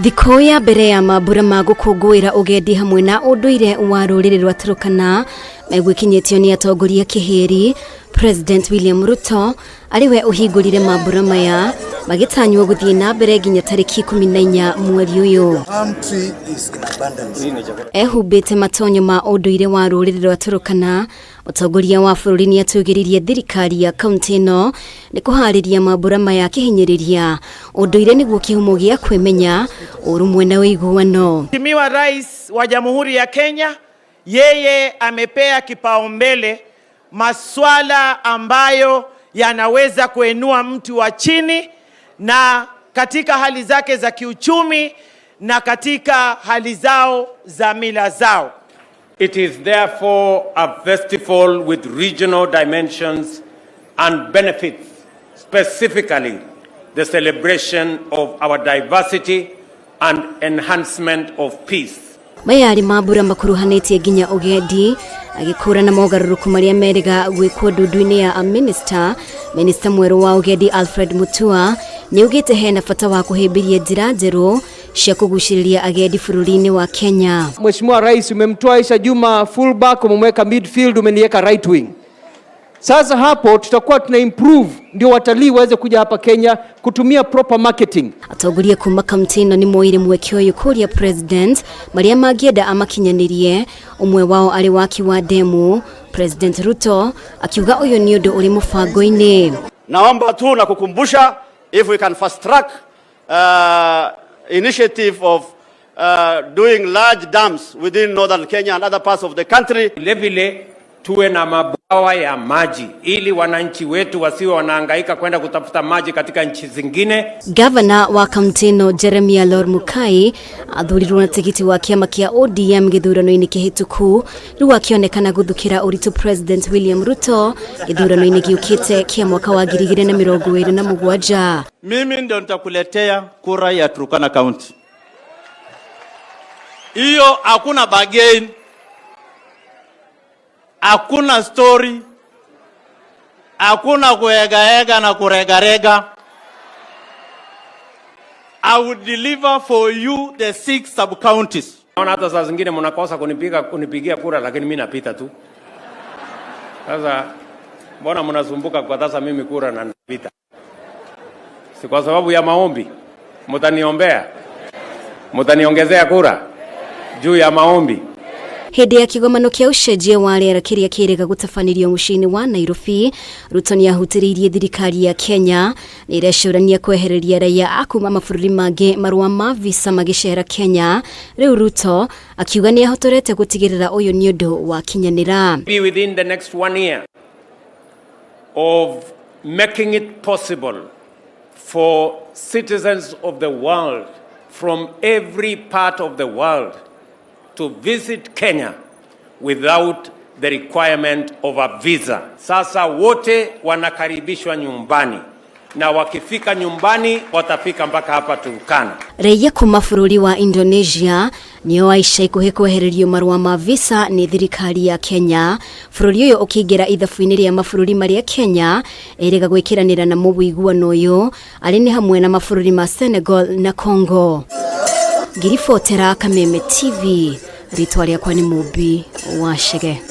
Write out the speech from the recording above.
Thikũ ya mbere ya mambura ma gũkũngũĩra ũgendi hamwe na ũndũire wa rũrĩrĩ rwa TURKANA megwĩkinyĩtio nĩ atongoria kĩhĩri President William Ruto ariwe ũhingũrire mambura maya magĩtanywo gũthiĩ na mbere nginya tarĩki 14 mweri ũyũ. Ehumbĩte matonyo ma ũndũire wa rũrĩrĩ rwa TURKANA, ũtongoria wa bũrũri nĩ atũgĩririe thirikari ya kaunti ĩno nĩ kũharĩria mambura maya kĩhinyĩrĩria ũndũire nĩguo kĩhumo gĩa kwĩmenya ũrũmwe na ũiguano. Mheshimiwa Rais wa Jamhuri ya Kenya yeye amepea kipaumbele maswala ambayo yanaweza kuinua mtu wa chini na katika hali zake za kiuchumi na katika hali zao za mila zao. It is therefore a festival with regional dimensions and benefits, specifically the celebration of our diversity and enhancement of peace. Mayari mambura makuruhanĩtie nginya ũgendi agĩkũrana mogarũrũku marĩa merĩga gwĩkwo ndundu-inĩ ya Minister mwerũ wa ũgendi Alfred Mutua nĩ ugĩte hena bata wa kũhĩmbĩria njĩra njerũ cia kũgucĩrĩria agendi bũrũri-inĩ wa Kenya. Mheshimiwa Rais umemtoa Aisha Juma fullback, umemweka midfield, umeniweka right wing. Sasa hapo tutakuwa tuna improve ndio watalii waweze kuja hapa Kenya kutumia proper marketing. Atongoria kuma kaunti ĩno nĩ moire mweke ũyũ kũria president marĩa mangĩenda amakinyanirie, umwe wao arĩ waki wa demu. President Ruto akiuga ũyũ nĩ ũndũ ũrĩ mũbango-inĩ. Naomba tu na kukumbusha, if we can fast track initiative of doing large dams within northern Kenya and other parts of the country. Vile tuwe na mabwawa ya maji ili wananchi wetu wasiwe wanahangaika kwenda kutafuta maji katika nchi zingine. Governor wa kaunti ĩno Jeremiah LORMUKAI athurirwo na tigiti wa kĩama kĩa ODM gĩthurano-inĩ kĩhĩtũku, rĩu akĩonekana gũthukĩra ũritũ President William Ruto gĩthurano-inĩ gĩũkĩte kĩa mwaka wa 2027. Mimi ndio nitakuletea kura ya Turkana County. Hiyo hakuna bargain. Hakuna story, hakuna kuegaega na kuregarega. I would deliver for you the 6 sub-counties. Naona hata saa zingine mnakosa kunipigia kura lakini mimi napita tu. Sasa mbona mnasumbuka kwa sasa mimi kura na napita? Si kwa sababu ya maombi? Mtaniombea? Mtaniongezea kura juu ya maombi? Hĩndĩ ya kĩgomano kĩa ũcenjia wa rĩera kĩrĩa kĩrĩga gũtabanirio mũciĩ-inĩ wa Nairobi, Ruto nĩ ahutĩrĩirie thirikari ya Kenya nĩ ĩrecũrania kwehereria raia a kuma mabũrũri mangĩ marũa ma visa magĩcera Kenya. Rĩu Ruto akiuga nĩ ahotorete gũtigĩrĩra ũyũ nĩ ũndũ wa kinyanĩra. Within the next 1 year of making it possible for citizens of the world from every part of the world to visit Kenya without the requirement of a visa. Sasa wote wanakaribishwa nyumbani na wakifika nyumbani watafika mpaka hapa Turkana. Raia kuma bũrũri wa Indonesia nĩo aica ikuhĩ kwehererio marũa ma visa nĩ thirikari ya Kenya. Bũrũri ũyũ ũkĩingĩra ithabu-inĩ rĩa mabũrũri marĩa Kenya ĩrĩga gwĩkĩranĩra na mũiguano ũyũ arĩ nĩ hamwe na mabũrũri ma Senegal na Congo. Ngiribotera Kameme TV, ritwa rĩakwa nĩ Mũmbi wa Shege.